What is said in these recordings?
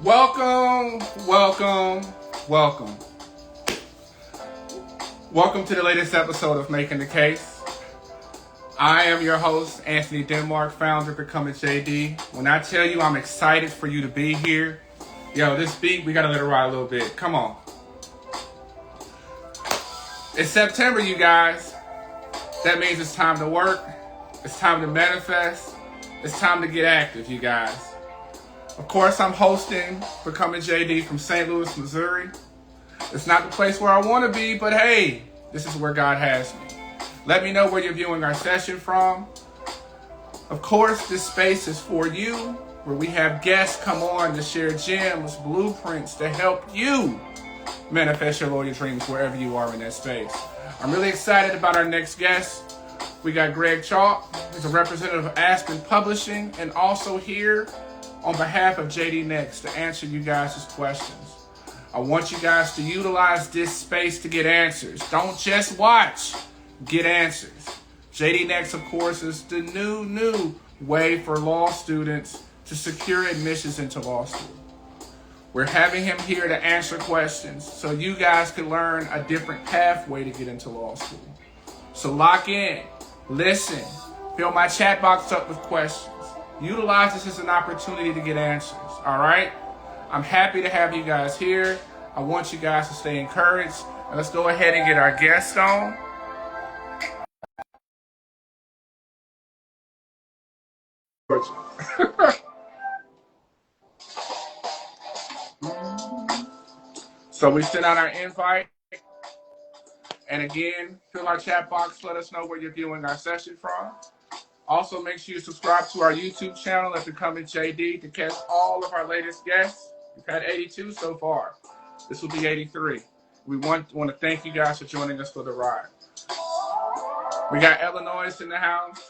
Welcome, welcome, welcome. Welcome to the latest episode of Making the Case. I am your host, Anthony Denmark, founder of BecomingJD. When I tell you I'm excited for you to be here, this beat, we gotta let it ride a little bit. Come on. It's September, you guys. That means it's time to work. It's time to manifest. It's time to get active, you guys. Of course, I'm hosting BecomingJD from St. Louis, Missouri. It's not the place where I want to be, but hey, this is where God has me. Let me know where you're viewing our session from. Of course, this space is for you, where we have guests come on to share gems, blueprints to help you manifest your lawyer dreams wherever you are in that space. I'm really excited about our next guest. We got Gregg. He's a representative of Aspen Publishing, and also here on behalf of JD Next to answer you guys' questions. I want you guys to utilize this space to get answers. Don't just watch, get answers. JD Next, of course, is the new way for law students to secure admissions into law school. We're having him here to answer questions so you guys can learn a different pathway to get into law school. So lock in, listen, fill my chat box up with questions. Utilize this as an opportunity to get answers, all right? I'm happy to have you guys here. I want you guys to stay encouraged. And let's go ahead and get our guest on. So we sent out our invite. And again, fill our chat box. Let us know where you're viewing our session from. Also, make sure you subscribe to our YouTube channel at BecomingJD to catch all of our latest guests. We've had 82 so far. This will be 83. We want to thank you guys for joining us for the ride. We got Illinois in the house.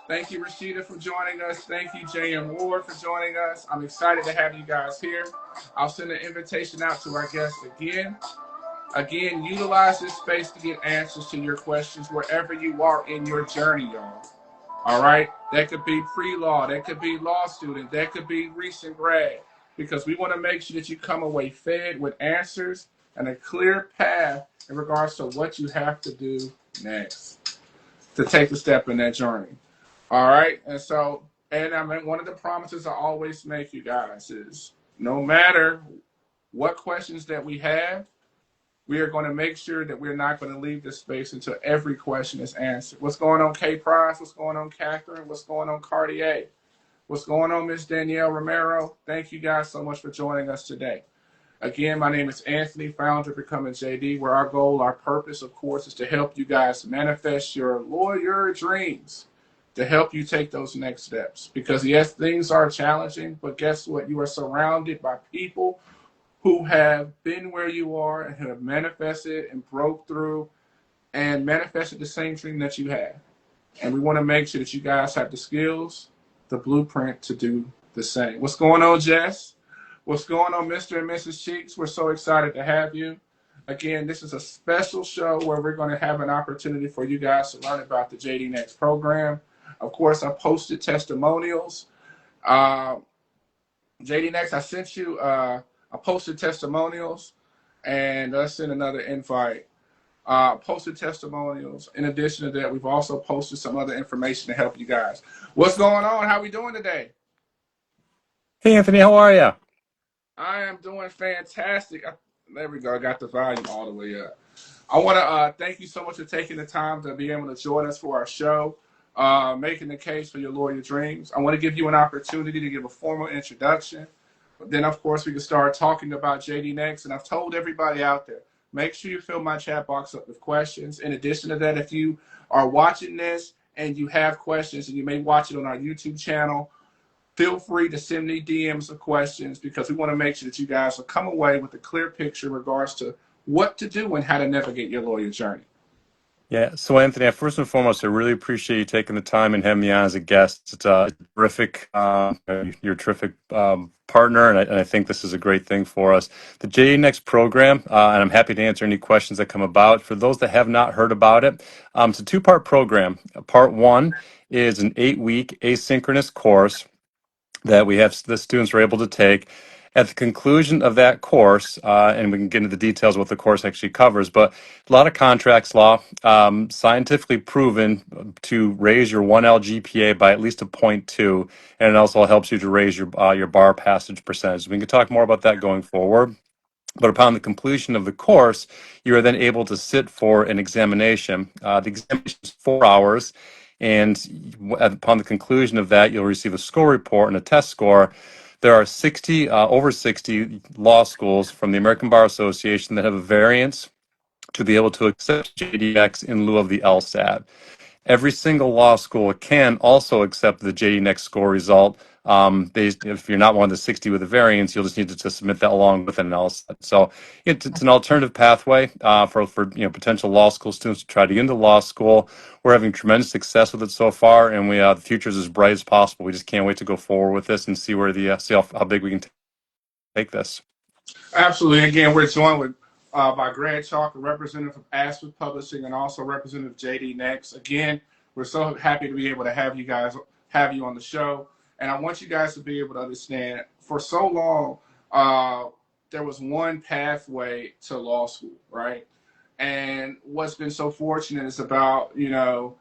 Thank you, Rashida, for joining us. Thank you, J.M. Ward, for joining us. I'm excited to have you guys here. I'll send an invitation out to our guests again. Again, utilize this space to get answers to your questions wherever you are in your journey, y'all. All right? That could be PreLaw. That could be law student. That could be recent grad. Because we want to make sure that you come away fed with answers and a clear path in regards to what you have to do next to take the step in that journey. All right? And I mean, one of the promises I always make you guys is no matter what questions that we have, we are going to make sure that we're not going to leave this space until every question is answered. What's going on, K. Price? What's going on, Catherine? What's going on, Cartier? What's going on, Miss Danielle Romero? Thank you guys so much for joining us today. Again, my name is Anthony, founder of BecomingJD, where our goal, our purpose, of course, is to help you guys manifest your lawyer dreams, to help you take those next steps. Because, yes, things are challenging, but guess what? You are surrounded by people who have been where you are and have manifested and broke through and manifested the same dream that you have. And we want to make sure that you guys have the skills, the blueprint to do the same. What's going on, Jess? What's going on, Mr. and Mrs. Cheeks? We're so excited to have you. Again, this is a special show where we're going to have an opportunity for you guys to learn about the JD Next program. Of course, I posted testimonials. JD Next, I sent you... I posted testimonials, and let's send another invite. Posted testimonials. In addition to that, we've also posted some other information to help you guys. What's going on? How we doing today? Hey, Anthony, how are you? I am doing fantastic. There we go. I got the volume all the way up. I want to thank you so much for taking the time to be able to join us for our show, Making the Case for Your Lawyer Dreams. I want to give you an opportunity to give a formal introduction. Then, of course, we can start talking about JD Next. And I've told everybody out there, make sure you fill my chat box up with questions. In addition to that, if you are watching this and you have questions, and you may watch it on our YouTube channel, feel free to send me DMs of questions, because we want to make sure that you guys will come away with a clear picture in regards to what to do and how to navigate your lawyer journey. Yeah, so Anthony, first and foremost, I really appreciate you taking the time and having me on as a guest. It's terrific. You're a terrific partner, and I think this is a great thing for us. The JD Next program, and I'm happy to answer any questions that come about. For those that have not heard about it, it's a two-part program. Part one is an 8-week asynchronous course that the students are able to take. At the conclusion of that course, and we can get into the details of what the course actually covers, but a lot of contracts law, scientifically proven to raise your 1L GPA by at least a point 0.2, and it also helps you to raise your bar passage percentage. We can talk more about that going forward. But upon the completion of the course, you are then able to sit for an examination. The examination is 4 hours, and upon the conclusion of that, you'll receive a score report and a test score. There are over 60 law schools from the American Bar Association that have a variance to be able to accept JDX in lieu of the LSAT. Every single law school can also accept the JD Next score result. If you're not one of the 60 with a variance, you'll just need to submit that along with an LSAT. So it's an alternative pathway for potential law school students to try to get into law school. We're having tremendous success with it so far, and the future is as bright as possible. We just can't wait to go forward with this and see where see how big we can take this. Absolutely. Again, we're joined with by Gregg, a representative of Aspen Publishing, and also Representative JD Next. Again, we're so happy to be able to have you on the show. And I want you guys to be able to understand, for so long, there was one pathway to law school, right? And what's been so fortunate is about, the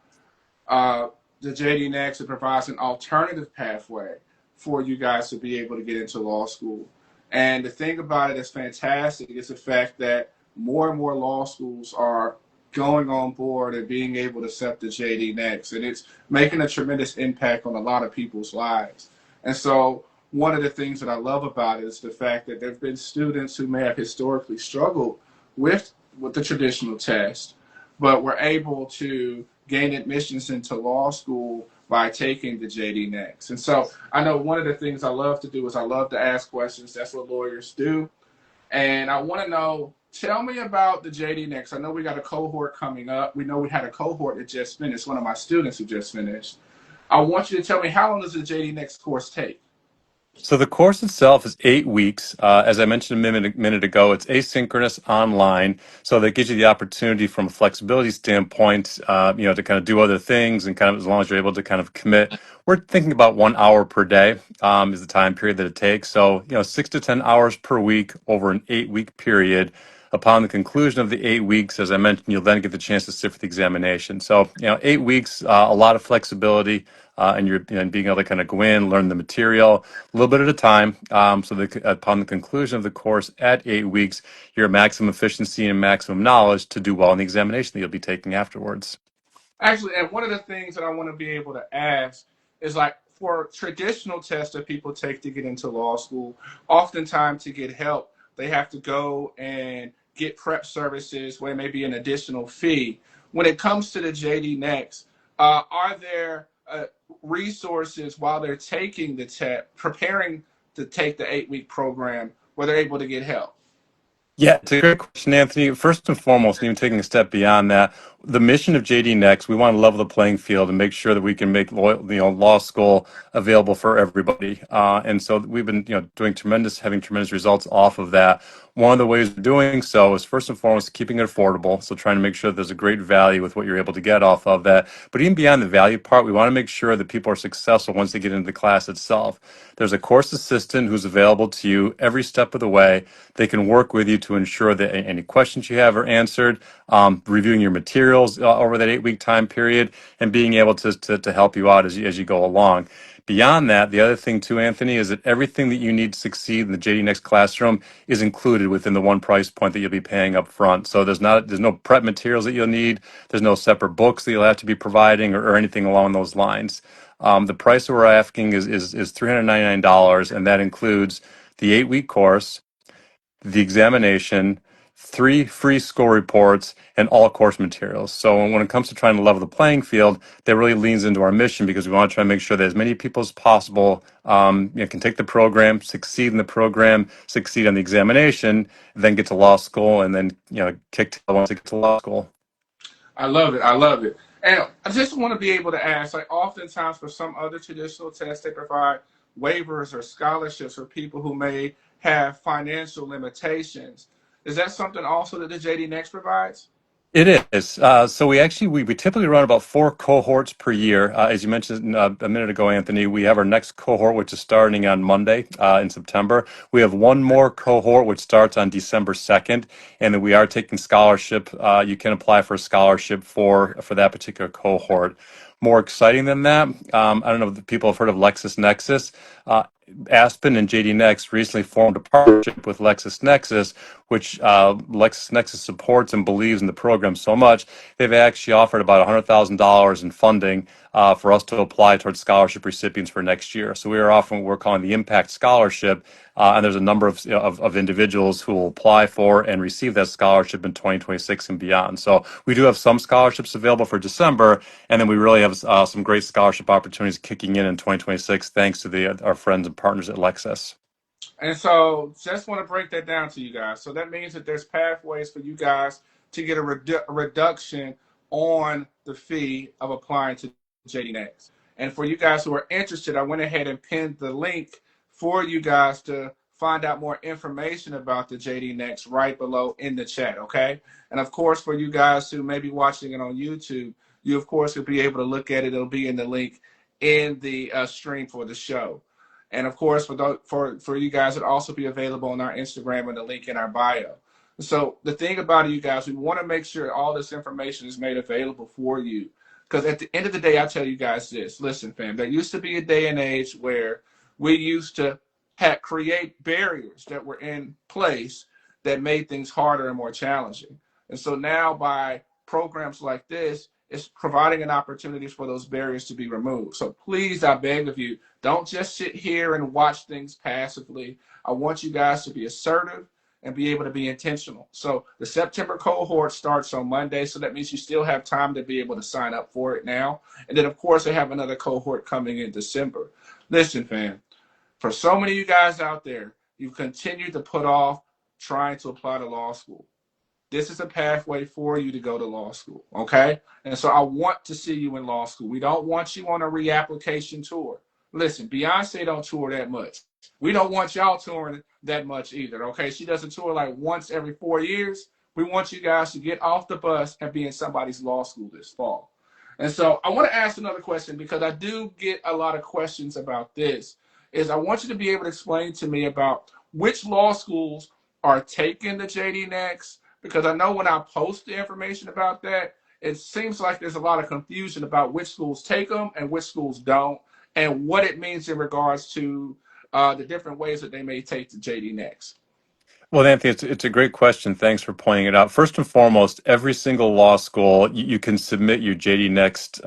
JD Next, it provides an alternative pathway for you guys to be able to get into law school. And the thing about it that's fantastic is the fact that more and more law schools are going on board and being able to accept the JD Next. And it's making a tremendous impact on a lot of people's lives. And so one of the things that I love about it is the fact that there have been students who may have historically struggled with the traditional test, but were able to gain admissions into law school by taking the JD Next. And so I know one of the things I love to do is I love to ask questions. That's what lawyers do. And I want to know, tell me about the JD Next. I know we got a cohort coming up. We know we had a cohort that just finished, one of my students who just finished. I want you to tell me, how long does the JD Next course take? So the course itself is 8 weeks. As I mentioned a minute ago, it's asynchronous online, so that gives you the opportunity from a flexibility standpoint, to kind of do other things, and kind of as long as you're able to kind of commit. We're thinking about 1 hour per day is the time period that it takes. So 6 to 10 hours per week over an 8 week period. Upon the conclusion of the 8 weeks, as I mentioned, you'll then get the chance to sit for the examination. So 8 weeks, a lot of flexibility, and you're being able to kind of go in, learn the material a little bit at a time. So that upon the conclusion of the course at 8 weeks, you're at maximum efficiency and maximum knowledge to do well in the examination that you'll be taking afterwards. Actually, and one of the things that I want to be able to ask is, like, for traditional tests that people take to get into law school, oftentimes to get help, they have to go and get prep services where it may be an additional fee. When it comes to the JD Next, are there resources while they're taking the test, preparing to take the 8 week program, where they're able to get help? Yeah, it's a great question, Anthony. First and foremost, and even taking a step beyond that, the mission of JD Next, we want to level the playing field and make sure that we can make law school available for everybody. And so we've been having tremendous results off of that. One of the ways of doing so is first and foremost keeping it affordable. So trying to make sure that there's a great value with what you're able to get off of that. But even beyond the value part, we want to make sure that people are successful once they get into the class itself. There's a course assistant who's available to you every step of the way. They can work with you to ensure that any questions you have are answered, reviewing your materials over that 8 week time period, and being able to help you out as you go along. Beyond that, the other thing too, Anthony, is that everything that you need to succeed in the JD Next classroom is included within the one price point that you'll be paying up front. So there's no prep materials that you'll need. There's no separate books that you'll have to be providing or anything along those lines. The price that we're asking is $399, and that includes the 8 week course, the examination, 3 free score reports, and all course materials. So when it comes to trying to level the playing field, that really leans into our mission, because we want to try to make sure that as many people as possible can take the program, succeed in the program, succeed on the examination, then get to law school, and then kick tail once they get to law school. I love it. I love it. And I just want to be able to ask, like, oftentimes for some other traditional tests, they provide waivers or scholarships for people who may have financial limitations. Is that something also that the JD Next provides? It is. So we typically run about 4 cohorts per year. As you mentioned a minute ago, Anthony, we have our next cohort, which is starting on Monday in September. We have one more cohort, which starts on December 2nd, and then we are taking scholarship. You can apply for a scholarship for that particular cohort. More exciting than that, I don't know if people have heard of LexisNexis. Aspen and JD Next recently formed a partnership with LexisNexis, which LexisNexis supports and believes in the program so much, they've actually offered about $100,000 in funding for us to apply towards scholarship recipients for next year. So we are offering what we're calling the Impact Scholarship, and there's a number of individuals who will apply for and receive that scholarship in 2026 and beyond. So we do have some scholarships available for December, and then we really have some great scholarship opportunities kicking in 2026, thanks to our friends and partners at Lexis. And so, just want to break that down to you guys. So that means that there's pathways for you guys to get a reduction on the fee of applying to JD Next. And for you guys who are interested, I went ahead and pinned the link for you guys to find out more information about the JD Next right below in the chat, okay? And of course, for you guys who may be watching it on YouTube, you of course will be able to look at it. It'll be in the link in the stream for the show. And of course, for you guys, it'll also be available on our Instagram and the link in our bio. So the thing about it, you guys, we want to make sure all this information is made available for you. Because at the end of the day, I tell you guys this. Listen, fam, there used to be a day and age where we used to create barriers that were in place that made things harder and more challenging. And so now by programs like this, it's providing an opportunity for those barriers to be removed. So please, I beg of you, don't just sit here and watch things passively. I want you guys to be assertive and be able to be intentional. So the September cohort starts on Monday, so that means you still have time to be able to sign up for it now. And then, of course, I have another cohort coming in December. Listen, fam, for so many of you guys out there, you continue to put off trying to apply to law school. This is a pathway for you to go to law school, okay? And so I want to see you in law school. We don't want you on a reapplication tour. Listen, Beyonce don't tour that much. We don't want y'all touring that much either, okay? She does a tour like once every 4 years. We want you guys to get off the bus and be in somebody's law school this fall. And so I want to ask another question because I do get a lot of questions about this. I want you to be able to explain to me about which law schools are taking the JD Next, because I know when I post the information about that, it seems like there's a lot of confusion about which schools take them and which schools don't, and what it means in regards to the different ways that they may take the JD Next. Well, Anthony, it's a great question. Thanks for pointing it out. First and foremost, every single law school, you can submit your JD Next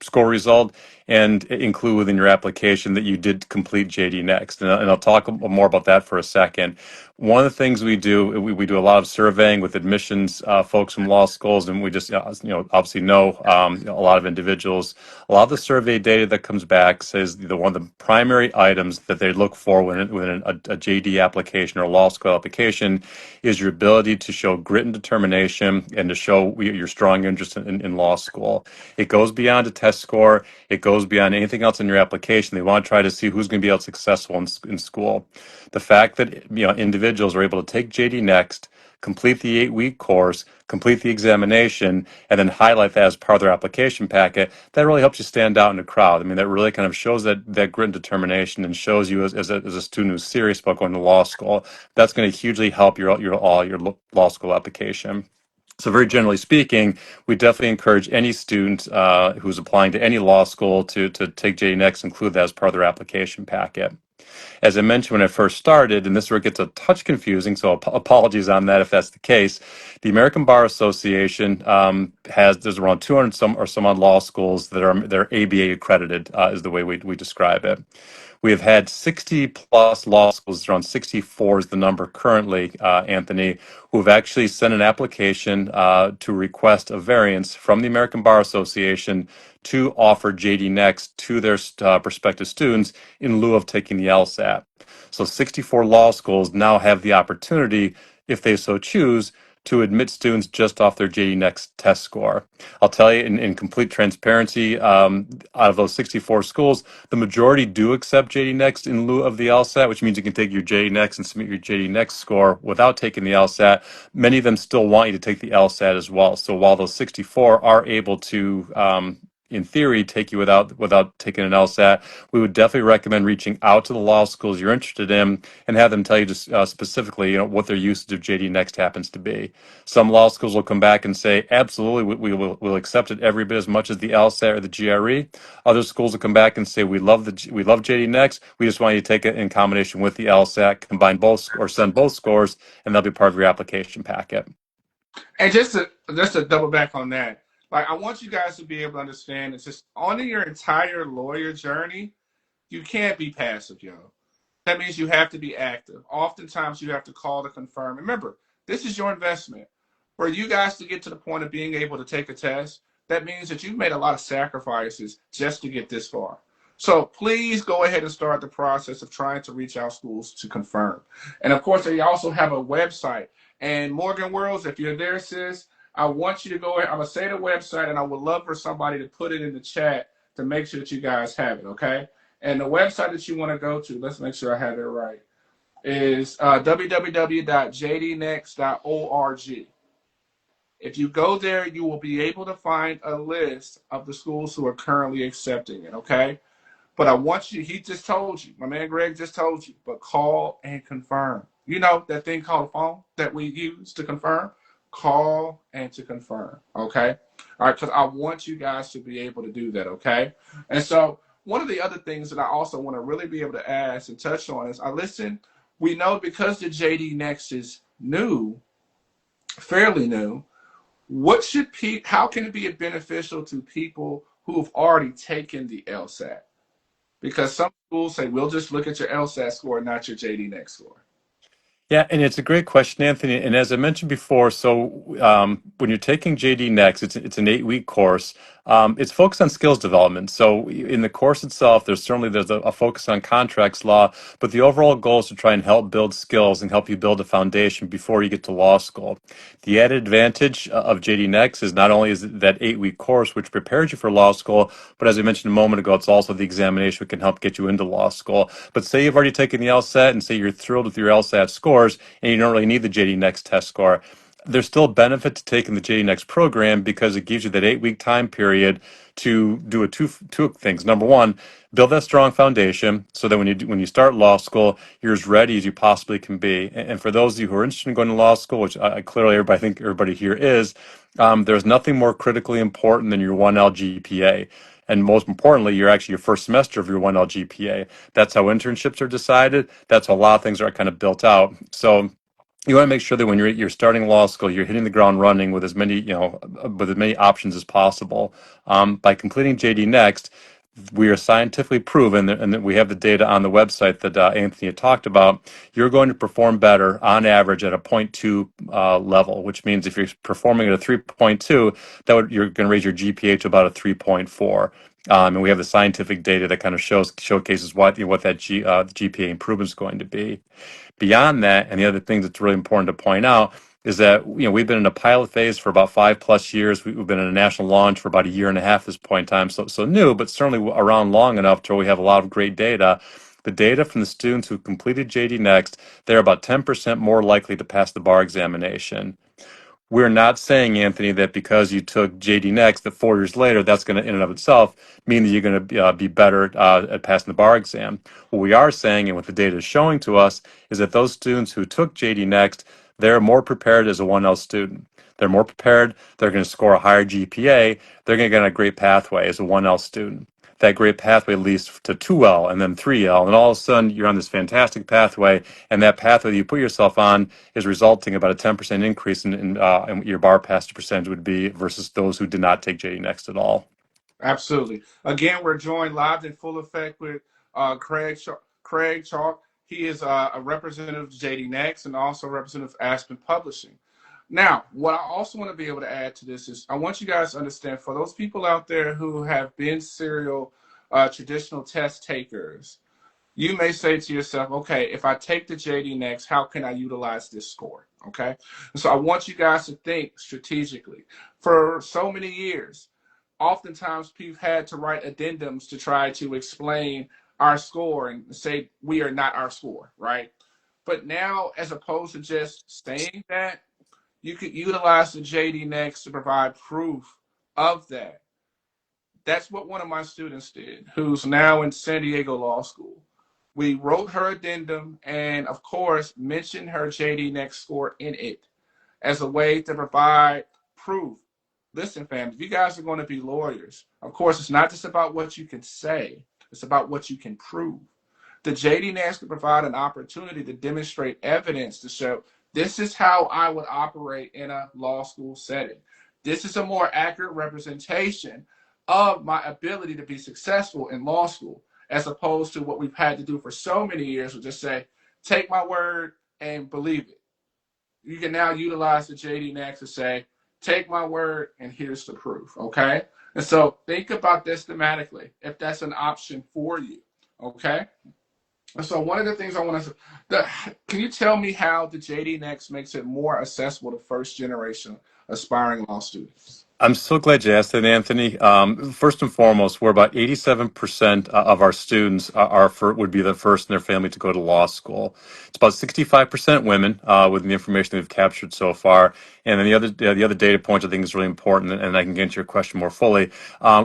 score result and include within your application that you did complete JD Next. And I'll talk more about that for a second. One of the things we do, we do a lot of surveying with admissions folks from law schools, and we just, obviously know a lot of individuals. A lot of the survey data that comes back says one of the primary items that they look for when a JD application or a law school application is your ability to show grit and determination and to show your strong interest in law school. It goes beyond a test score. It goes beyond anything else in your application. They want to try to see who's going to be able to be successful in school. The fact that individuals are able to take JD Next, complete the 8-week course, complete the examination, and then highlight that as part of their application packet, that really helps you stand out in a crowd. I mean, that really kind of shows that grit and determination and shows you as a student who's serious about going to law school. That's going to hugely help your law school application. So very generally speaking, we definitely encourage any student who's applying to any law school to take JD Next, include that as part of their application packet. As I mentioned when I first started, and this is where it gets a touch confusing, so apologies on that if that's the case. The American Bar Association there's around 200 some odd law schools that are they're ABA accredited, is the way we describe it. We have had 60 plus law schools, around 64 is the number currently, Anthony, who have actually sent an application to request a variance from the American Bar Association to offer JD Next to their prospective students in lieu of taking the LSAT. So 64 law schools now have the opportunity, if they so choose, to admit students just off their JD Next test score. I'll tell you in complete transparency, out of those 64 schools, the majority do accept JD Next in lieu of the LSAT, which means you can take your JD Next and submit your JD Next score without taking the LSAT. Many of them still want you to take the LSAT as well. So while those 64 are able to, in theory, take you without taking an LSAT, we would definitely recommend reaching out to the law schools you're interested in and have them tell you just specifically, what their usage of JD Next happens to be. Some law schools will come back and say, absolutely, we'll accept it every bit as much as the LSAT or the GRE. Other schools will come back and say, we love JD Next. We just want you to take it in combination with the LSAT, combine both or send both scores, and they'll be part of your application packet. And just to double back on that, like I want you guys to be able to understand it's just on your entire lawyer journey, you can't be passive, yo. That means you have to be active. Oftentimes you have to call to confirm. Remember, this is your investment. For you guys to get to the point of being able to take a test, that means that you've made a lot of sacrifices just to get this far. So please go ahead and start the process of trying to reach out schools to confirm. And of course, they also have a website. And Morgan Worlds, if you're there, sis, I want you to go ahead. I'm going to say the website, and I would love for somebody to put it in the chat to make sure that you guys have it, okay? And the website that you want to go to, let's make sure I have it right, is www.jdnext.org. If you go there, you will be able to find a list of the schools who are currently accepting it, okay? But I want you, he just told you, my man Gregg just told you, but call and confirm. You know that thing called a phone that we use to confirm? Call and to confirm, okay? All right, because I want you guys to be able to do that, okay? And so one of the other things that I also want to really be able to ask and touch on is, we know because the JD Next is new, fairly new, how can it be beneficial to people who have already taken the LSAT? Because some schools say, we'll just look at your LSAT score, not your JD Next score. Yeah, and it's a great question, Anthony. And as I mentioned before, so when you're taking JD Next, it's an 8-week course. It's focused on skills development. So in the course itself, there's a focus on contracts law, but the overall goal is to try and help build skills and help you build a foundation before you get to law school. The added advantage of JD Next is not only is it that 8-week course, which prepares you for law school, but as I mentioned a moment ago, it's also the examination that can help get you into law school. But say you've already taken the LSAT and say you're thrilled with your LSAT score, and you don't really need the JD Next test score. There's still benefit to taking the JD Next program because it gives you that 8-week time period to do two things. Number one, build that strong foundation so that when you start law school, you're as ready as you possibly can be. And for those of you who are interested in going to law school, which clearly I think everybody here is, there's nothing more critically important than your 1L GPA. And most importantly, your first semester of your 1L GPA. That's how internships are decided. That's how a lot of things are kind of built out. So you want to make sure that when you're starting law school, you're hitting the ground running with as many options as possible. By completing JD Next, we are scientifically proven, and that we have the data on the website that Anthony had talked about. You're going to perform better on average at a 0.2 level, which means if you're performing at a 3.2, you're going to raise your GPA to about a 3.4. And we have the scientific data that kind of showcases what that GPA improvement is going to be. Beyond that, and the other thing that's really important to point out is that we've been in a pilot phase for about 5+ years. We've been in a national launch for about a year and a half at this point in time. So new, but certainly around long enough to where we have a lot of great data. The data from the students who completed JD Next, they're about 10% more likely to pass the bar examination. We're not saying, Anthony, that because you took JD Next, that 4 years later, that's going to, in and of itself, mean that you're going to be better at passing the bar exam. What we are saying, and what the data is showing to us, is that those students who took JD Next, they're more prepared as a 1L student. They're more prepared. They're going to score a higher GPA. They're going to get on a great pathway as a 1L student. That great pathway leads to 2L and then 3L, and all of a sudden you're on this fantastic pathway, and that pathway that you put yourself on is resulting about a 10% increase in your bar pass percentage would be versus those who did not take JD Next at all. Absolutely. Again, we're joined live in full effect with Craig Chalk. He is a representative of JD Next and also a representative of Aspen Publishing. Now, what I also want to be able to add to this is I want you guys to understand, for those people out there who have been serial traditional test takers, you may say to yourself, okay, if I take the JD Next, how can I utilize this score? Okay. And so I want you guys to think strategically. For so many years, oftentimes people had to write addendums to try to explain our score and say we are not our score, right? But now, as opposed to just saying that, you could utilize the JD Next to provide proof of that. That's what one of my students did, who's now in San Diego Law School. We wrote her addendum and, of course, mentioned her JD Next score in it as a way to provide proof. Listen, fam, if you guys are going to be lawyers, of course, it's not just about what you can say, it's about what you can prove. The JD Next can provide an opportunity to demonstrate evidence to show this is how I would operate in a law school setting. This is a more accurate representation of my ability to be successful in law school, as opposed to what we've had to do for so many years, which just say, take my word and believe it. You can now utilize the JD Next to say, take my word and here's the proof, okay? And so think about this thematically, if that's an option for you, okay? And so one of the things I want to, can you tell me how the JD Next makes it more accessible to first generation aspiring law students? I'm so glad you asked that, Anthony. First and foremost, we're about 87% of our students would be the first in their family to go to law school. It's about 65% women with the information that we've captured so far. And then the other data point I think is really important, and I can get into your question more fully.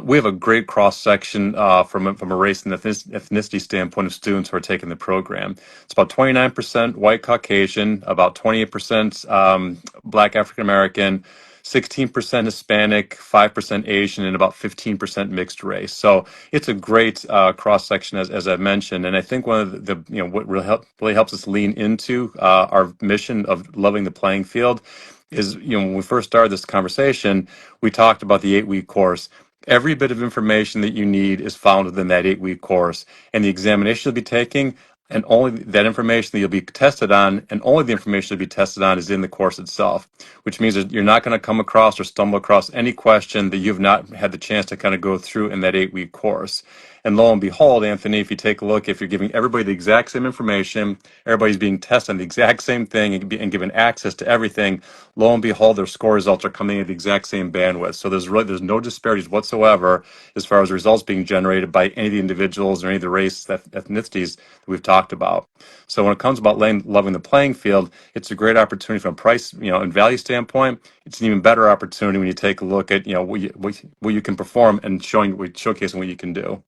We have a great cross section from a race and ethnicity standpoint of students who are taking the program. It's about 29% white Caucasian, about 28% Black African American, 16% Hispanic, 5% Asian, and about 15% mixed race. So it's a great cross section, as I mentioned. And I think one of what really helps us lean into our mission of leveling the playing field is, when we first started this conversation, we talked about the 8-week course. Every bit of information that you need is found within that 8-week course, and the examination you'll be taking, and only that information that you'll be tested on, and only the information you'll be tested on is in the course itself, which means that you're not going to come across or stumble across any question that you've not had the chance to kind of go through in that 8-week course. And lo and behold, Anthony, if you take a look, if you're giving everybody the exact same information, everybody's being tested on the exact same thing and given access to everything, lo and behold, their score results are coming in at the exact same bandwidth. So there's no disparities whatsoever as far as results being generated by any of the individuals or any of the race ethnicities that we've talked about. So when it comes about leveling the playing field, it's a great opportunity from a price, and value standpoint. It's an even better opportunity when you take a look at, what you can perform and showcasing what you can do.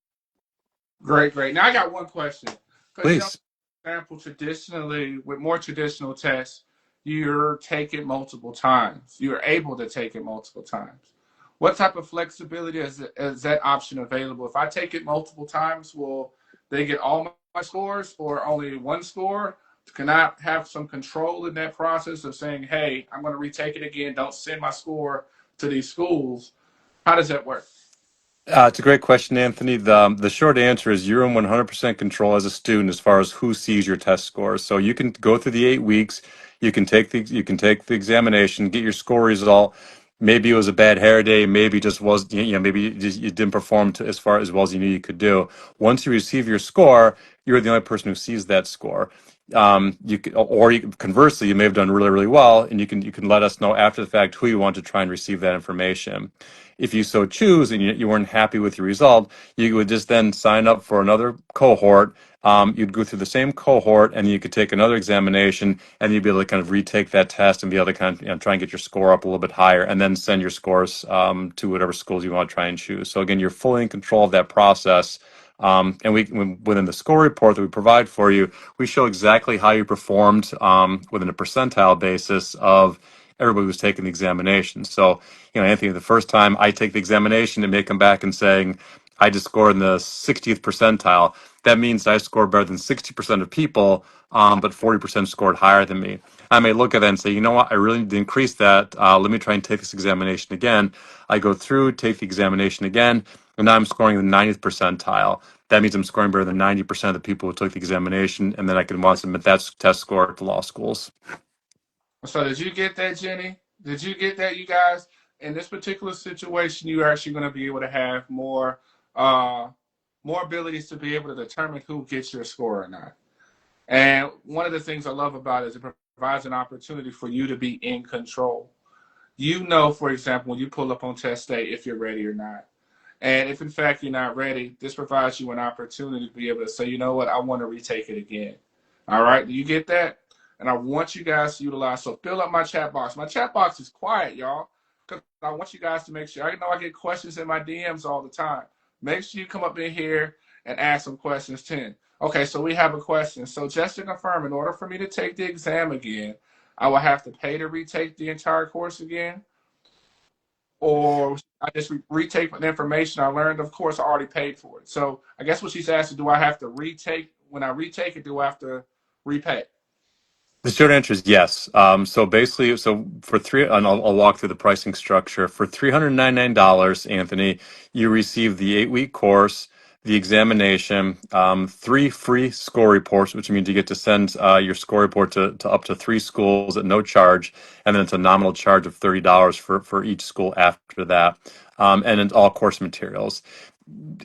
Great, great. Now I got one question. Because, Please. for example, traditionally, with more traditional tests, you're taking multiple times. You're able to take it multiple times. What type of flexibility is that option available? If I take it multiple times, will they get all my scores or only one score? Can I have some control in that process of saying, hey, I'm going to retake it again, don't send my score to these schools? How does that work? It's a great question, Anthony. The short answer is you're in 100% control as a student as far as who sees your test scores. So you can go through the 8 weeks. You can take the examination, get your score result. Maybe it was a bad hair day. Maybe it just was, maybe you didn't perform as well as you knew you could do. Once you receive your score, you're the only person who sees that score. Conversely, you may have done really, really well, and you can let us know after the fact who you want to try and receive that information. If you so choose and you weren't happy with your result, you would just then sign up for another cohort. You'd go through the same cohort, and you could take another examination, and you'd be able to kind of retake that test and be able to kind of try and get your score up a little bit higher, and then send your scores to whatever schools you want to try and choose. So again, you're fully in control of that process. And within the score report that we provide for you, we show exactly how you performed within a percentile basis of everybody who's taking the examination. So, Anthony, the first time I take the examination, it may come back and saying, I just scored in the 60th percentile. That means I scored better than 60% of people, but 40% scored higher than me. I may look at that and say, you know what, I really need to increase that. Let me try and take this examination again. I go through, take the examination again, and now I'm scoring the 90th percentile. That means I'm scoring better than 90% of the people who took the examination, and then I can want to submit that test score to law schools. So did you get that, Jenny? Did you get that, you guys? In this particular situation, you're actually going to be able to have uh, more abilities to be able to determine who gets your score or not. And one of the things I love about it is it provides an opportunity for you to be in control. You know, for example, when you pull up on test day, if you're ready or not. And if in fact you're not ready, this provides you an opportunity to be able to say, you know what, I want to retake it again. All right, do you get that? And I want you guys to utilize, so fill up my chat box. My chat box is quiet, y'all, because I want you guys to make sure. I know I get questions in my DMs all the time. Make sure you come up in here and ask some questions too. Okay, so we have a question. So just to confirm, in order for me to take the exam again, I will have to pay to retake the entire course again? Or I just retake the information I learned? Of course, I already paid for it. So I guess what she's asking, do I have to retake, when I retake it, do I have to repay? The short answer is yes. So basically, so for three, and I'll walk through the pricing structure. For $399, Anthony, you receive the 8-week course, the examination, 3 free score reports, which means you get to send your score report to up to 3 schools at no charge, and then it's a nominal charge of $30 for each school after that, and it's all course materials.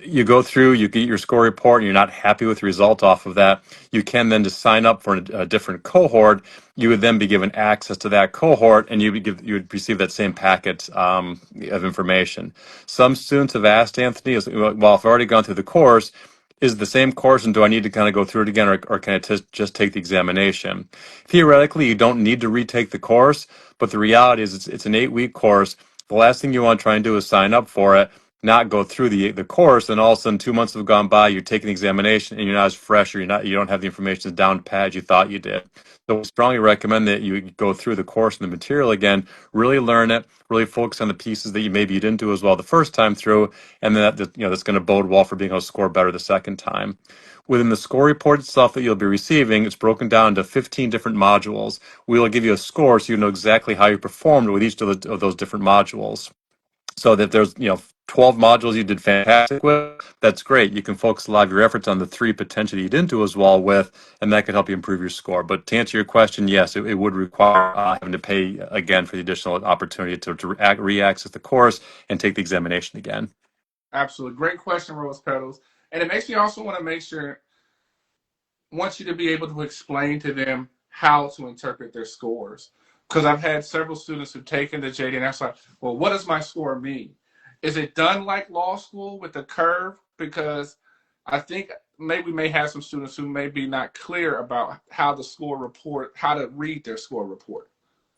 You go through, you get your score report, and you're not happy with the result off of that, you can then just sign up for a different cohort. You would then be given access to that cohort, and you would receive that same packet of information. Some students have asked Anthony, well, if I've already gone through the course, is it the same course, and do I need to kind of go through it again, or can I just take the examination? Theoretically, you don't need to retake the course, but the reality is it's an 8-week course. The last thing you want to try and do is sign up for it, not go through the course, and all of a sudden 2 months have gone by, you're taking the examination and you're not as fresh, or you don't have the information down pat you thought you did. So we strongly recommend that you go through the course and the material again, really learn it, really focus on the pieces that maybe you didn't do as well the first time through, and then that's going to bode well for being able to score better the second time. Within the score report itself that you'll be receiving, it's broken down into 15 different modules. We will give you a score so you know exactly how you performed with each of those different modules. So that there's 12 modules you did fantastic with, that's great. You can focus a lot of your efforts on the 3 potentially you didn't do as well with, and that can help you improve your score. But to answer your question, yes, it would require having to pay again for the additional opportunity to re-access the course and take the examination again. Absolutely. Great question, Rose Petals. And it makes me also want you to be able to explain to them how to interpret their scores. Because I've had several students who've taken the JD and asked, like, well, what does my score mean? Is it done like law school with the curve? Because I think maybe we may have some students who may be not clear about how how to read their score report.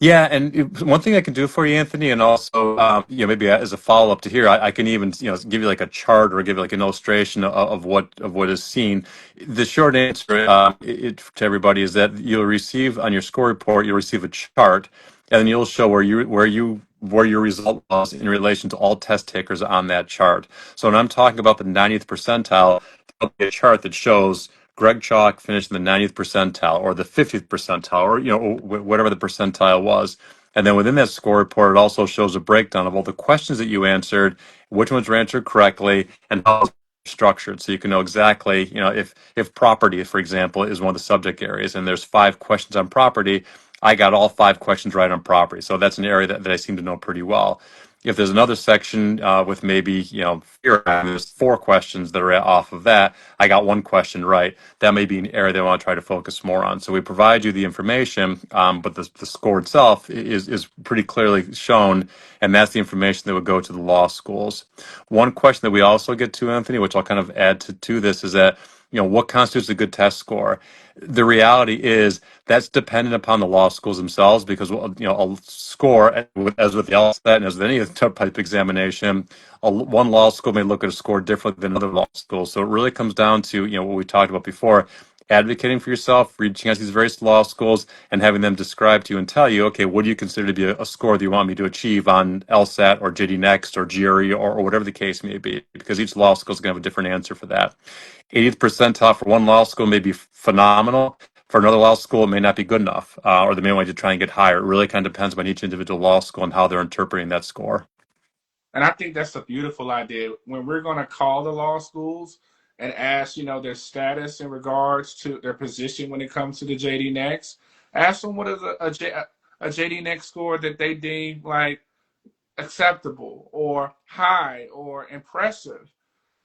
Yeah, and one thing I can do for you, Anthony, and also, maybe as a follow up to here, I can even, give you like a chart or give you like an illustration of what is seen. The short answer to everybody is that you'll receive on your score report, you'll receive a chart, and then you'll show where your result was in relation to all test takers on that chart. So when I'm talking about the 90th percentile, there'll be a chart that shows Gregg Chalk finished in the 90th percentile or the 50th percentile, or whatever the percentile was. And then within that score report, it also shows a breakdown of all the questions that you answered, which ones were answered correctly, and how it's structured. So you can know exactly, if property, for example, is one of the subject areas, and there's 5 questions on property, I got all 5 questions right on property. So that's an area that I seem to know pretty well. If there's another section with maybe, fear, there's 4 questions that are off of that, I got 1 question right. That may be an area that I want to try to focus more on. So we provide you the information, but the score itself is pretty clearly shown, and that's the information that would go to the law schools. One question that we also get to, Anthony, which I'll kind of add to this, is that what constitutes a good test score? The reality is that's dependent upon the law schools themselves, because a score, as with the LSAT and as with any type examination, one law school may look at a score differently than another law school. So it really comes down to what we talked about before: advocating for yourself, reaching out to these various law schools, and having them describe to you and tell you, okay, what do you consider to be a score that you want me to achieve on LSAT or JD Next or GRE or whatever the case may be, because each law school is going to have a different answer for that. 80th percentile for one law school may be phenomenal. For another law school, it may not be good enough, or they may want you to try and get higher. It really kind of depends on each individual law school and how they're interpreting that score. And I think that's a beautiful idea. When we're going to call the law schools and ask, their status in regards to their position when it comes to the JD Next, ask them what is a JD Next score that they deem like acceptable or high or impressive.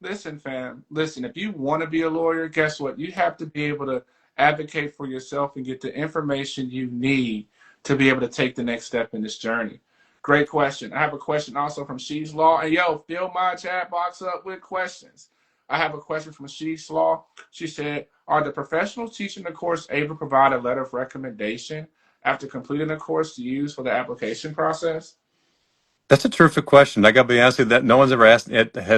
Listen, fam, listen, if you want to be a lawyer, guess what? You have to be able to advocate for yourself and get the information you need to be able to take the next step in this journey. Great question. I have a question also from She's Law. And yo, fill my chat box up with questions. I have a question from She's Law. She said, are the professionals teaching the course able to provide a letter of recommendation after completing the course to use for the application process? That's a terrific question. I got to be honest with you, that no one's ever has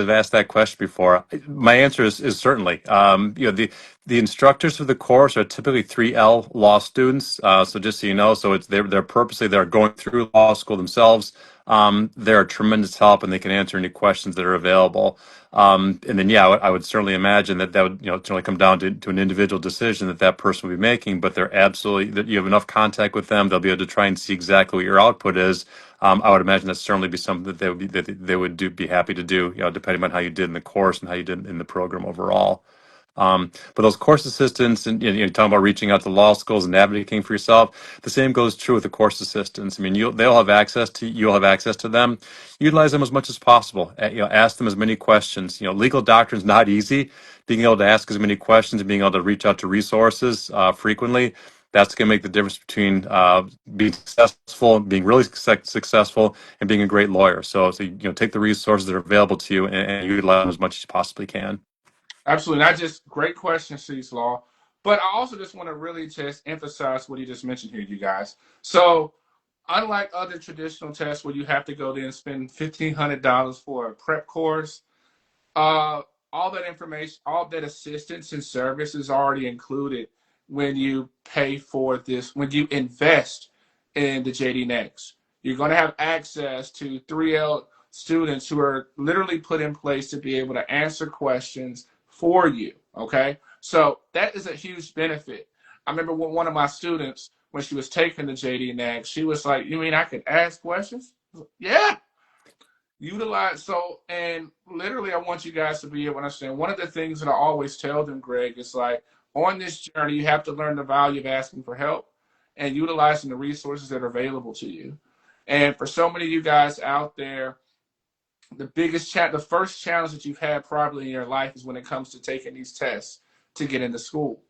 asked that question before. My answer is certainly. The instructors for the course are typically 3L law students. So just so you know, so it's they're purposely they're going through law school themselves. They're a tremendous help, and they can answer any questions that are available. And then, yeah, I would certainly imagine that would certainly come down to an individual decision that person will be making. But they're absolutely that you have enough contact with them, they'll be able to try and see exactly what your output is. I would imagine that's certainly be something that they would be happy to do, depending on how you did in the course and how you did in the program overall. But those course assistants, and you're talking about reaching out to law schools and advocating for yourself. The same goes true with the course assistants. I mean, you'll have access to them. Utilize them as much as possible. Ask them as many questions. Legal doctrine is not easy. Being able to ask as many questions and being able to reach out to resources frequently. That's going to make the difference between being successful, being really successful, and being a great lawyer. So take the resources that are available to you and utilize them as much as you possibly can. Absolutely. Not just great question, Cease Law, but I also just want to really just emphasize what you just mentioned here, you guys. So, unlike other traditional tests where you have to go there and spend $1,500 for a prep course, all that information, all that assistance and service is already included when you pay for this, when you invest in the JD Next. You're going to have access to 3L students who are literally put in place to be able to answer questions for you. Okay. So that is a huge benefit. I remember one of my students, when she was taking the JD Next, she was like, "You mean I could ask questions?" I was like, yeah. Utilize and literally I want you guys to be able to understand one of the things that I always tell them, Gregg, is like on this journey you have to learn the value of asking for help and utilizing the resources that are available to you. And for so many of you guys out there, the first challenge that you've had probably in your life is when it comes to taking these tests to get into school.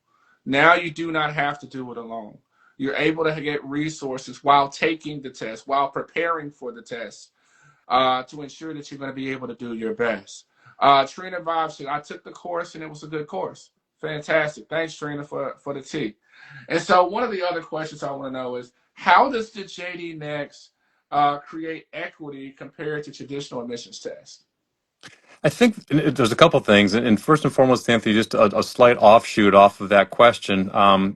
Now you do not have to do it alone. You're able to get resources while taking the test, while preparing for the test, to ensure that you're going to be able to do your best. Trina Vibe said, I took the course and it was a good course. Fantastic. Thanks, Trina, for the tea. And so one of the other questions I want to know is, how does the JD Next create equity compared to traditional admissions tests? I think there's a couple things, and first and foremost, Anthony, just a slight offshoot off of that question,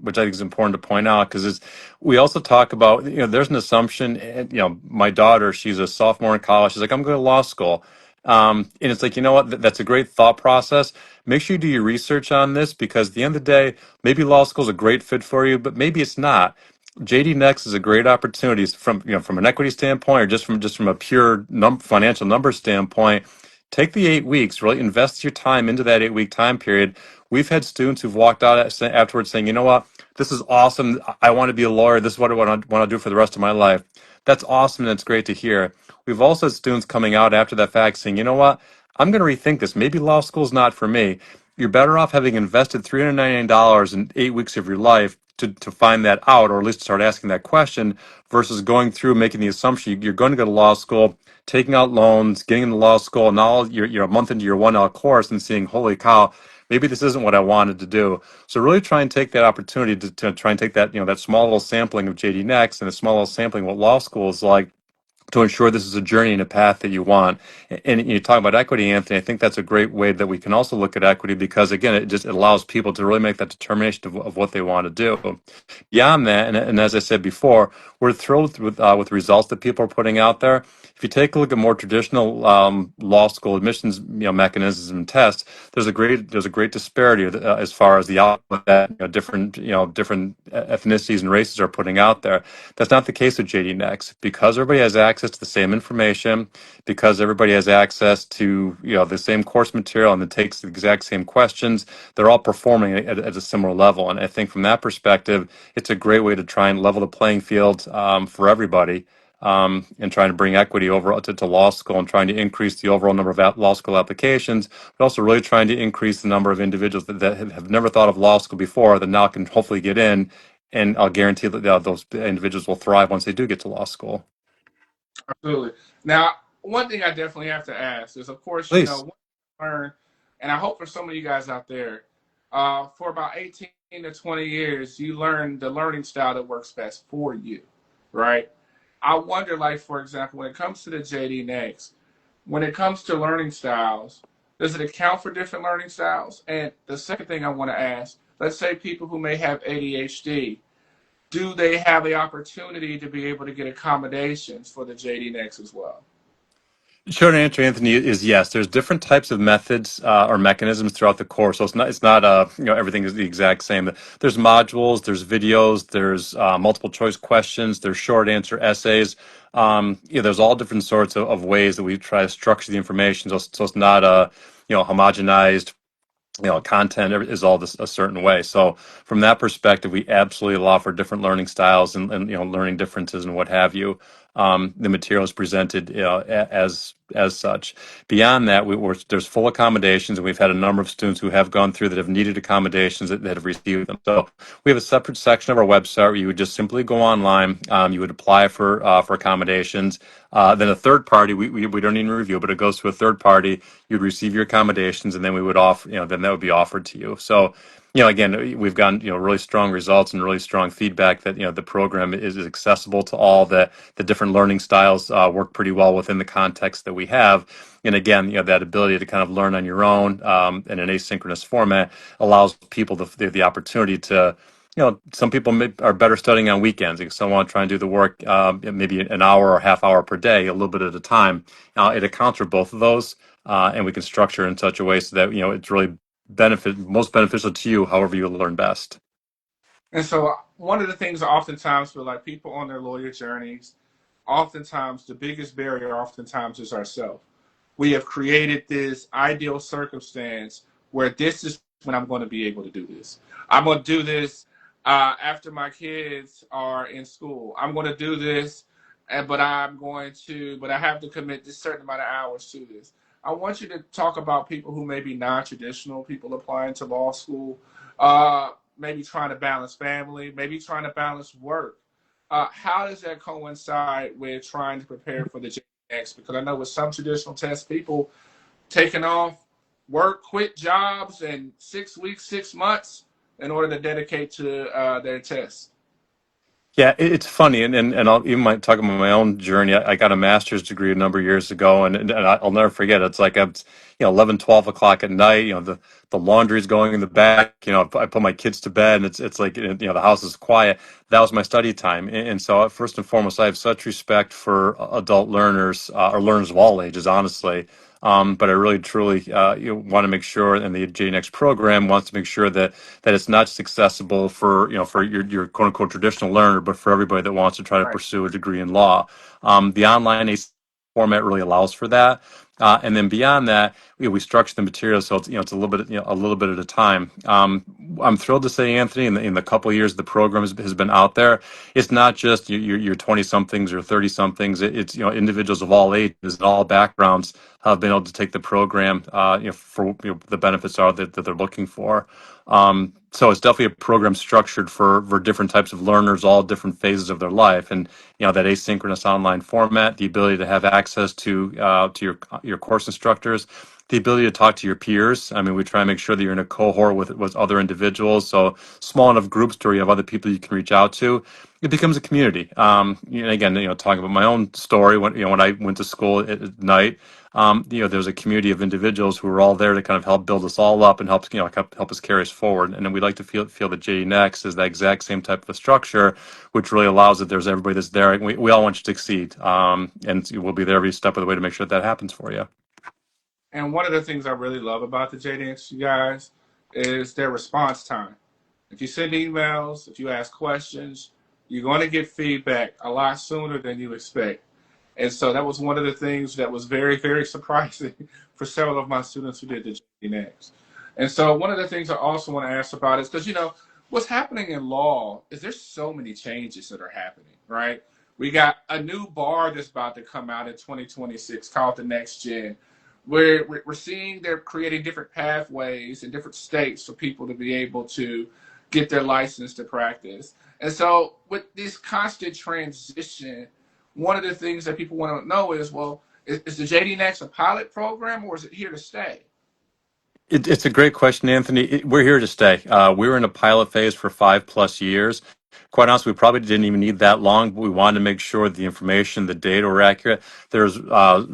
which I think is important to point out, because we also talk about, there's an assumption, my daughter, she's a sophomore in college, she's like, I'm going to law school. And it's like, you know what, that's a great thought process. Make sure you do your research on this, because at the end of the day, maybe law school is a great fit for you, but maybe it's not. JD Next is a great opportunity from an equity standpoint, or just from a pure financial number standpoint. Take the 8 weeks, really invest your time into that 8 week time period. We've had students who've walked out afterwards saying, you know what, this is awesome. I want to be a lawyer. This is what I want to do for the rest of my life. That's awesome. And it's great to hear. We've also had students coming out after that fact saying, you know what, I'm going to rethink this. Maybe law school is not for me. You're better off having invested $399 in 8 weeks of your life to find that out, or at least start asking that question, versus going through making the assumption you're going to go to law school, taking out loans, getting into law school, and now you're a month into your 1L course and seeing, holy cow, maybe this isn't what I wanted to do. So really try and take that opportunity to try and take that, that small little sampling of JD Next and a small little sampling of what law school is like, to ensure this is a journey and a path that you want. And you talk about equity, Anthony. I think that's a great way that we can also look at equity, because again, it allows people to really make that determination of what they want to do. Beyond that, and as I said before, we're thrilled with results that people are putting out there. If you take a look at more traditional law school admissions mechanisms and tests, there's a great disparity as far as the output that different ethnicities and races are putting out there. That's not the case with JD Next, because everybody has access to the same information, because everybody has access to the same course material and it takes the exact same questions. They're all performing at a similar level, and I think from that perspective, it's a great way to try and level the playing field for everybody. and trying to bring equity over to law school and trying to increase the overall number of law school applications, but also really trying to increase the number of individuals that have never thought of law school before that now can hopefully get in. And I'll guarantee that those individuals will thrive once they do get to law school. Absolutely. Now, one thing I definitely have to ask is, of course, Please. what you learn, and I hope for some of you guys out there, for about 18 to 20 years, you learn the learning style that works best for you, right? I wonder, like, for example, when it comes to the JD Next, when it comes to learning styles, does it account for different learning styles? And the second thing I want to ask, let's say people who may have ADHD, do they have the opportunity to be able to get accommodations for the JD Next as well? Short answer, Anthony, is yes. There's different types of methods or mechanisms throughout the course, so it's not everything is the exact same. There's modules, there's videos, there's multiple choice questions, there's short answer essays. There's all different sorts of ways that we try to structure the information, so it's not a homogenized content is all this a certain way. So from that perspective, we absolutely allow for different learning styles and learning differences and what have you. The material is presented as such. Beyond that, there's full accommodations, and we've had a number of students who have gone through that have needed accommodations that have received them. So we have a separate section of our website where you would just simply go online. You would apply for accommodations. Then a third party, we don't even review, but it goes to a third party. You'd receive your accommodations, and then we would offer, then that would be offered to you. So, again, we've gotten really strong results and really strong feedback that the program is accessible to all. The different learning styles work pretty well within the context that we have. And again, that ability to kind of learn on your own in an asynchronous format allows people the opportunity to. Some people are better studying on weekends. If someone want to try and do the work maybe an hour or half hour per day, a little bit at a time. It accounts for both of those, and we can structure in such a way so that it's really most beneficial to you, however you learn best. And so, one of the things I oftentimes feel like people on their lawyer journeys, oftentimes the biggest barrier, oftentimes is ourselves. We have created this ideal circumstance where this is when I'm going to be able to do this. I'm going to do this after my kids are in school. I'm going to do this, but I have to commit this certain amount of hours to this. I want you to talk about people who may be non-traditional, people applying to law school, maybe trying to balance family, maybe trying to balance work. How does that coincide with trying to prepare for the JX? Because I know with some traditional tests, people taking off work, quit jobs, and 6 weeks, 6 months in order to dedicate to their tests. Yeah, it's funny, and I'll even might talk about my own journey. I got a master's degree a number of years ago, and I'll never forget. It's like it's 11, 12 o'clock at night. The laundry's going in the back. I put my kids to bed, and it's like the house is quiet. That was my study time, and so first and foremost, I have such respect for adult learners or learners of all ages, honestly. But I really, truly, want to make sure, and the JNX program wants to make sure that it's not just accessible for for your quote unquote traditional learner, but for everybody that wants to try to Right. pursue a degree in law. The online format really allows for that. And then beyond that, we structure the material so it's a little bit a little bit at a time. I'm thrilled to say, Anthony, in the couple of years the program has been out there, it's not just your 20 somethings or 30 somethings. It's individuals of all ages and all backgrounds have been able to take the program for the benefits are that they're looking for. So it's definitely a program structured for different types of learners, all different phases of their life, and that asynchronous online format, the ability to have access to your course instructors, the ability to talk to your peers. I mean, we try and make sure that you're in a cohort with other individuals, so small enough groups to where you have other people you can reach out to. It becomes a community. Again, talking about my own story when I went to school at night. There's a community of individuals who are all there to kind of help build us all up and help us carry us forward. And then we like to feel that JD Next is that exact same type of a structure, which really allows that there's everybody that's there. We all want you to succeed, and we'll be there every step of the way to make sure that happens for you. And one of the things I really love about the JDX, you guys, is their response time. If you send emails, if you ask questions, you're going to get feedback a lot sooner than you expect. And so that was one of the things that was very, very surprising for several of my students who did the JDX. And so one of the things I also want to ask about is because, what's happening in law is there's so many changes that are happening, right? We got a new bar that's about to come out in 2026 called the Next Gen. We're seeing they're creating different pathways in different states for people to be able to get their license to practice. And so with this constant transition, one of the things that people want to know is, well, is the JD Next a pilot program or is it here to stay? It's a great question, Anthony. We're here to stay. We were in a pilot phase for 5+ years. Quite honestly, we probably didn't even need that long, but we wanted to make sure the information, the data were accurate. There's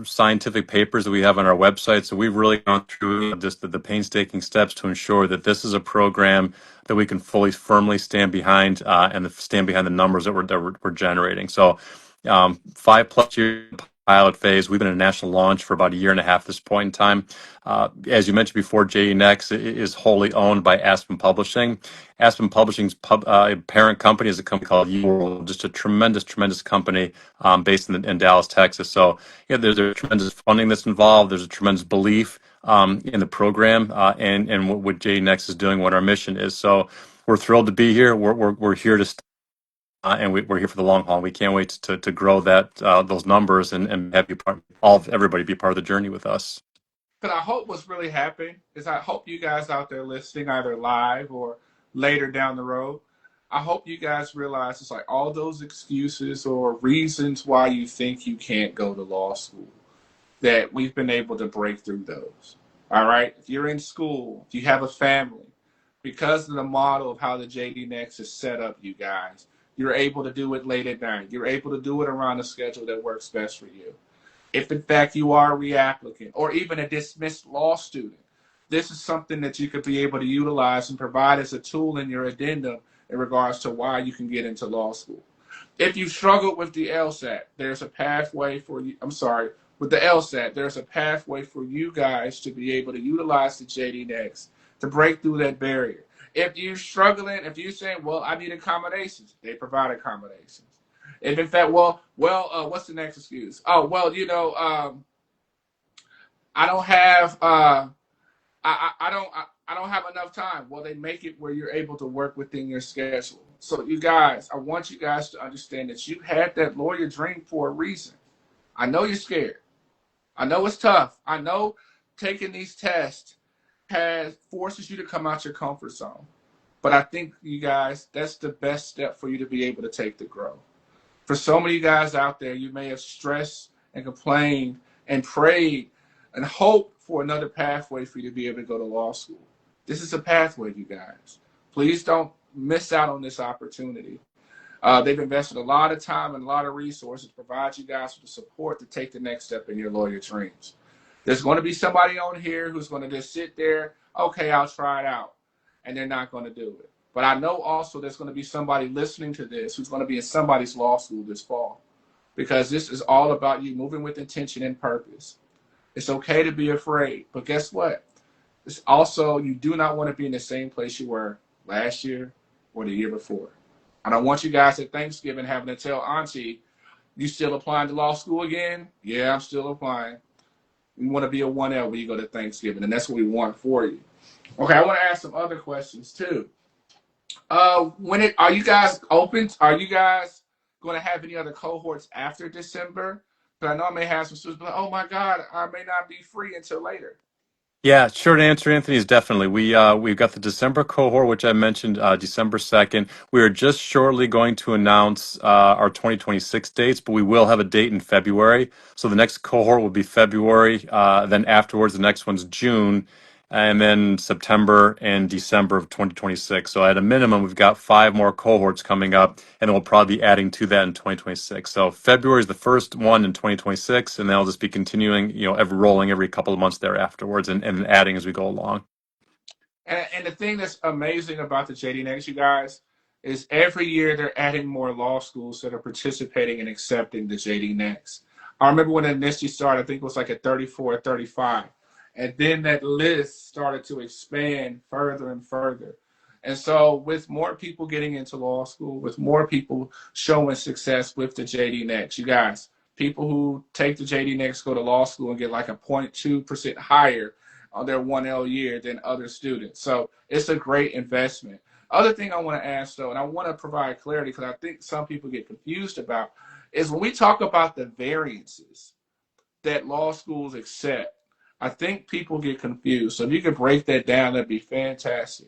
scientific papers that we have on our website, so we've really gone through just the painstaking steps to ensure that this is a program that we can fully, firmly stand behind, and stand behind the numbers that we're generating. So, 5+ year pilot phase. We've been in a national launch for about a year and a half at this point in time. As you mentioned before, JD Next is wholly owned by Aspen Publishing. Aspen Publishing's parent company is a company called UWorld, just a tremendous, tremendous company based in Dallas, Texas. So yeah, there's a tremendous funding that's involved. There's a tremendous belief in the program and what JD Next is doing, what our mission is. So we're thrilled to be here. We're here to stay. And we're here for the long haul. We can't wait to grow those numbers and have everybody be part of the journey with us. But I hope what's really happening is I hope you guys out there listening, either live or later down the road, I hope you guys realize it's like all those excuses or reasons why you think you can't go to law school, that we've been able to break through those. All right? If you're in school, if you have a family, because of the model of how the JD Next is set up, you guys, you're able to do it late at night. You're able to do it around a schedule that works best for you. If in fact you are a reapplicant or even a dismissed law student, this is something that you could be able to utilize and provide as a tool in your addendum in regards to why you can get into law school. If you struggled with the LSAT, there's a pathway for you. I'm sorry, with the LSAT, there's a pathway for you guys to be able to utilize the JD Next to break through that barrier. If you're struggling, if you're saying, well, I need accommodations, they provide accommodations. If in fact, what's the next excuse? Oh, well, I don't have, I don't have enough time. Well, they make it where you're able to work within your schedule. So, you guys, I want you guys to understand that you had that lawyer dream for a reason. I know you're scared. I know it's tough. I know taking these tests forces you to come out your comfort zone. But I think, you guys, that's the best step for you to be able to take to grow. For so many guys out there, you may have stressed and complained and prayed and hoped for another pathway for you to be able to go to law school. This is a pathway, you guys. Please don't miss out on this opportunity. They've invested a lot of time and a lot of resources to provide you guys with the support to take the next step in your lawyer dreams. There's going to be somebody on here who's going to just sit there, okay, I'll try it out, and they're not going to do it. But I know also there's going to be somebody listening to this who's going to be in somebody's law school this fall, because this is all about you moving with intention and purpose. It's okay to be afraid, but guess what? It's also, you do not want to be in the same place you were last year or the year before. I don't want you guys at Thanksgiving having to tell Auntie, you still applying to law school again? Yeah, I'm still applying. We want to be a 1L when you go to Thanksgiving, and that's what we want for you. Okay, I want to ask some other questions too. Are you guys open? Are you guys going to have any other cohorts after December? But I know I may have some students, but oh my God, I may not be free until later. Yeah, short answer, Anthony, is definitely. We've got the December cohort, which I mentioned, December 2nd. We are just shortly going to announce our 2026 dates, but we will have a date in February. So the next cohort will be February. Then afterwards, the next one's June, and then September and December of 2026. So at a minimum, we've got 5 more cohorts coming up, and then we'll probably be adding to that in 2026. So February is the first one in 2026, and then I'll just be continuing, rolling every couple of months there afterwards, and adding as we go along. And the thing that's amazing about the JD Next, you guys, is every year they're adding more law schools that are participating and accepting the JD Next. I remember when it initially started, I think it was like at 34 or 35. And then that list started to expand further and further. And so with more people getting into law school, with more people showing success with the JD Next, you guys, people who take the JD Next go to law school and get like a 0.2% higher on their 1L year than other students. So it's a great investment. Other thing I want to ask though, and I want to provide clarity because I think some people get confused about, is when we talk about the variances that law schools accept, I think people get confused. So if you could break that down, that'd be fantastic.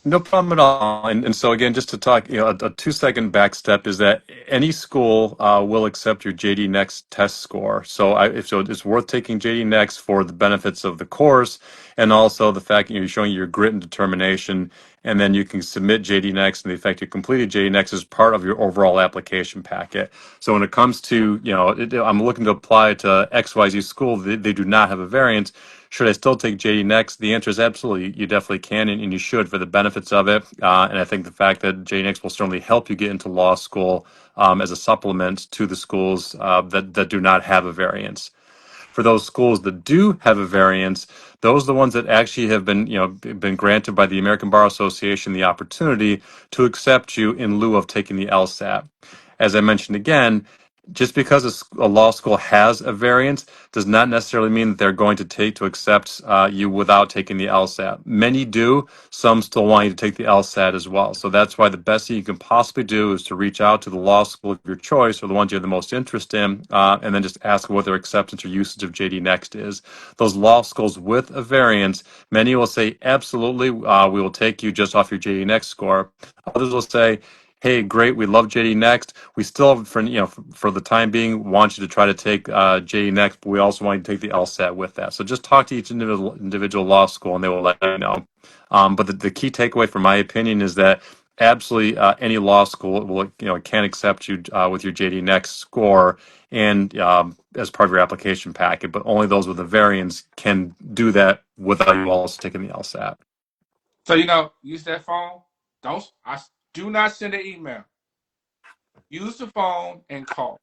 No problem at all. And so again, just to talk, a 2 second back step is that any school will accept your JD Next test score. So it's worth taking JD Next for the benefits of the course, and also the fact that you're showing your grit and determination. And then you can submit JD Next, and the fact you completed JD Next as part of your overall application packet. So when it comes to, I'm looking to apply to XYZ school, they do not have a variance. Should I still take JD Next? The answer is absolutely. You definitely can, and you should for the benefits of it. And I think the fact that JD Next will certainly help you get into law school as a supplement to the schools that do not have a variance. For those schools that do have a variance, those are the ones that actually have been granted by the American Bar Association the opportunity to accept you in lieu of taking the LSAT. As I mentioned again, just because a law school has a variance does not necessarily mean that they're going to accept you without taking the LSAT. Many do. Some still want you to take the LSAT as well. So that's why the best thing you can possibly do is to reach out to the law school of your choice or the ones you have the most interest in, and then just ask what their acceptance or usage of JD Next is. Those law schools with a variance, many will say, absolutely, we will take you just off your JD Next score. Others will say, hey, great, we love JD Next. We still, for the time being, want you to try to take JD Next, but we also want you to take the LSAT with that. So just talk to each individual law school, and they will let you know. But the key takeaway, from my opinion, is that absolutely any law school can accept you with your JD Next score and as part of your application packet, but only those with a variance can do that without you also taking the LSAT. So use that phone. Do not send an email. Use the phone and call.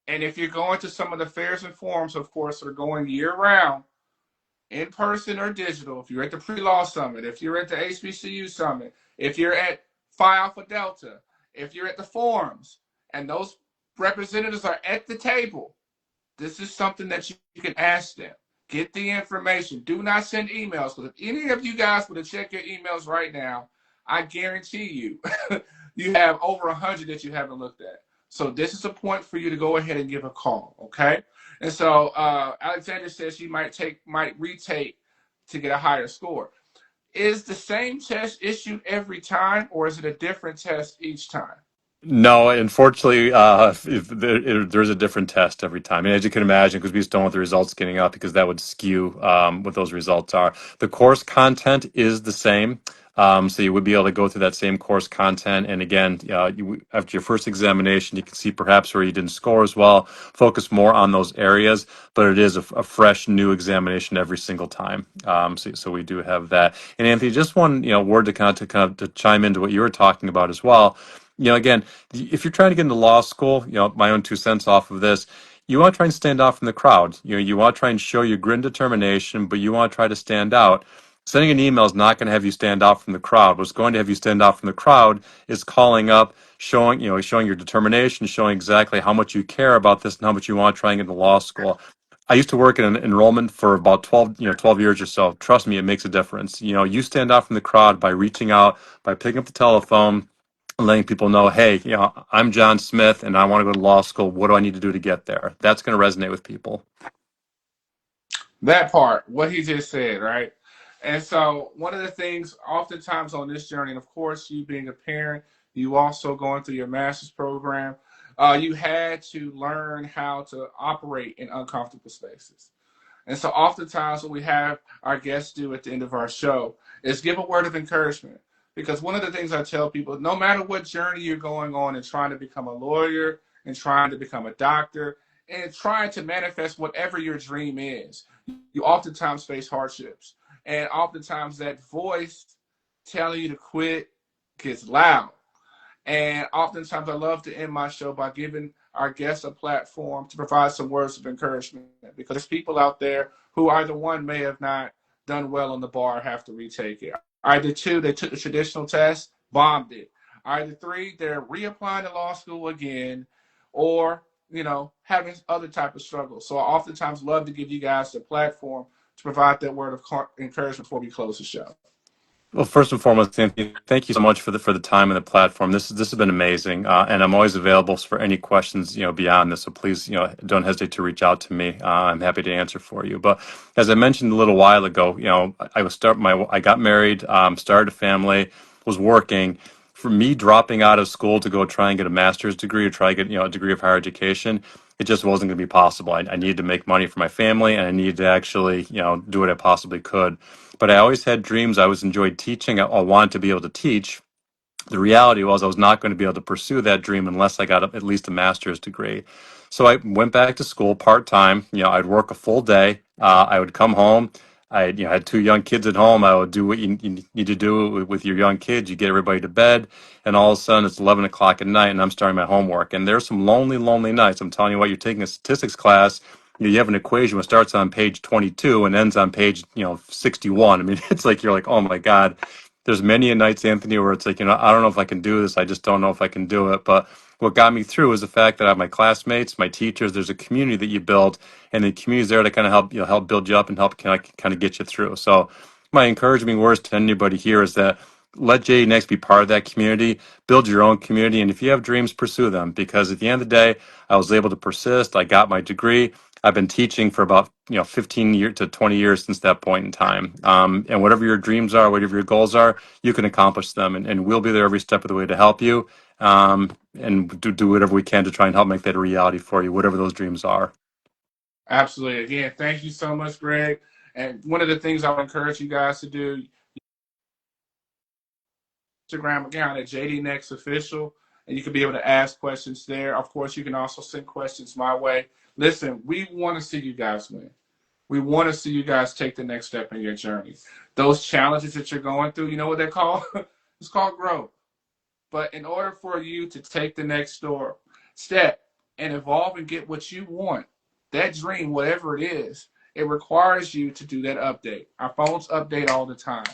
And if you're going to some of the fairs and forums, of course, that are going year round, in person or digital, if you're at the PreLaw Summit, if you're at the HBCU Summit, if you're at Phi Alpha Delta, if you're at the forums, and those representatives are at the table, this is something that you can ask them. Get the information. Do not send emails, because if any of you guys were to check your emails right now, I guarantee you, you have over 100 that you haven't looked at. So this is a point for you to go ahead and give a call, okay? And so Alexander says she might retake to get a higher score. Is the same test issued every time, or is it a different test each time? No, unfortunately, there's a different test every time. And as you can imagine, because we just don't want the results getting up, because that would skew what those results are. The course content is the same. So you would be able to go through that same course content. And again, after your first examination, you can see perhaps where you didn't score as well, focus more on those areas. But it is a fresh, new examination every single time. So we do have that. And Anthony, just one word to chime into what you were talking about as well. Again, if you're trying to get into law school, my own 2 cents off of this, you want to try and stand out from the crowd. You want to try and show your grit and determination, but you want to try to stand out. Sending an email is not going to have you stand out from the crowd. What's going to have you stand out from the crowd is calling up, showing your determination, showing exactly how much you care about this and how much you want to try and get into law school. I used to work in an enrollment for about 12 years or so. Trust me, it makes a difference. You stand out from the crowd by reaching out, by picking up the telephone, letting people know, hey, I'm John Smith and I want to go to law school. What do I need to do to get there? That's going to resonate with people. That part, what he just said, right? And so one of the things oftentimes on this journey, and of course, you being a parent, you also going through your master's program, you had to learn how to operate in uncomfortable spaces. And so oftentimes what we have our guests do at the end of our show is give a word of encouragement. Because one of the things I tell people, no matter what journey you're going on and trying to become a lawyer and trying to become a doctor and trying to manifest whatever your dream is, you oftentimes face hardships. And oftentimes that voice telling you to quit gets loud. And oftentimes I love to end my show by giving our guests a platform to provide some words of encouragement, because there's people out there who either one may have not done well on the bar, have to retake it. Either two, they took the traditional test, bombed it. Either three, they're reapplying to law school again, or having other type of struggles. So I oftentimes love to give you guys the platform to provide that word of encouragement before we close the show. Well, first and foremost, Anthony, thank you so much for the time and the platform. This has been amazing, and I'm always available for any questions beyond this. So please don't hesitate to reach out to me. I'm happy to answer for you. But as I mentioned a little while ago, I got married, started a family, was working. For me, dropping out of school to go try and get a master's degree or try to get a degree of higher education, it just wasn't going to be possible. I needed to make money for my family, and I needed to actually do what I possibly could. But I always had dreams. I always enjoyed teaching. I wanted to be able to teach. The reality was I was not going to be able to pursue that dream unless I got at least a master's degree. So I went back to school part time. I'd work a full day. I would come home. I had two young kids at home. I would do what you need to do with your young kids. You get everybody to bed, and all of a sudden it's 11 o'clock at night, and I'm starting my homework. And there's some lonely, lonely nights. I'm telling you what. You're taking a statistics class. You have an equation that starts on page 22 and ends on page 61. I mean, it's like you're like, oh my God. There's many a nights, Anthony, where it's like, I don't know if I can do this. I just don't know if I can do it. But what got me through is the fact that I have my classmates, my teachers. There's a community that you build, and the community is there to kind of help build you up and help kind of get you through. So my encouraging words to anybody here is that let JD Next be part of that community. Build your own community, and if you have dreams, pursue them. Because at the end of the day, I was able to persist. I got my degree. I've been teaching for about 15 years to 20 years since that point in time. And whatever your dreams are, whatever your goals are, you can accomplish them, and we'll be there every step of the way to help you. And do whatever we can to try and help make that a reality for you, whatever those dreams are. Absolutely. Again, thank you so much, Gregg. And one of the things I would encourage you guys to do, Instagram account at JD Next Official, and you can be able to ask questions there. Of course, you can also send questions my way. Listen, we want to see you guys win. We want to see you guys take the next step in your journey. Those challenges that you're going through, you know what they're called? It's called growth. But in order for you to take the next step and evolve and get what you want, that dream, whatever it is, it requires you to do that update. Our phones update all the time.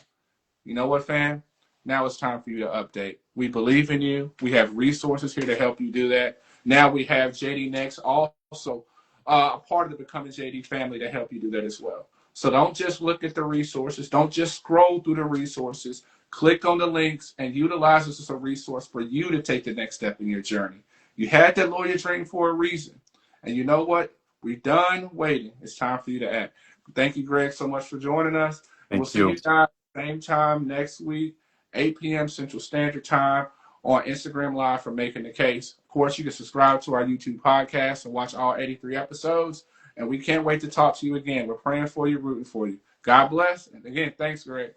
You know what, fam? Now it's time for you to update. We believe in you. We have resources here to help you do that. Now we have JD Next also a part of the Becoming JD family to help you do that as well. So don't just look at the resources. Don't just scroll through the resources. Click on the links and utilize this as a resource for you to take the next step in your journey. You had that lawyer training for a reason. And you know what? We're done waiting. It's time for you to act. Thank you, Gregg, so much for joining us. And we'll Thank see you. you guys same time next week, 8 p.m. Central Standard Time on Instagram Live for Making the Case. Of course, you can subscribe to our YouTube podcast and watch all 83 episodes. And we can't wait to talk to you again. We're praying for you, rooting for you. God bless. And again, thanks, Gregg.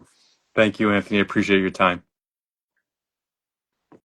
Thank you, Anthony. I appreciate your time.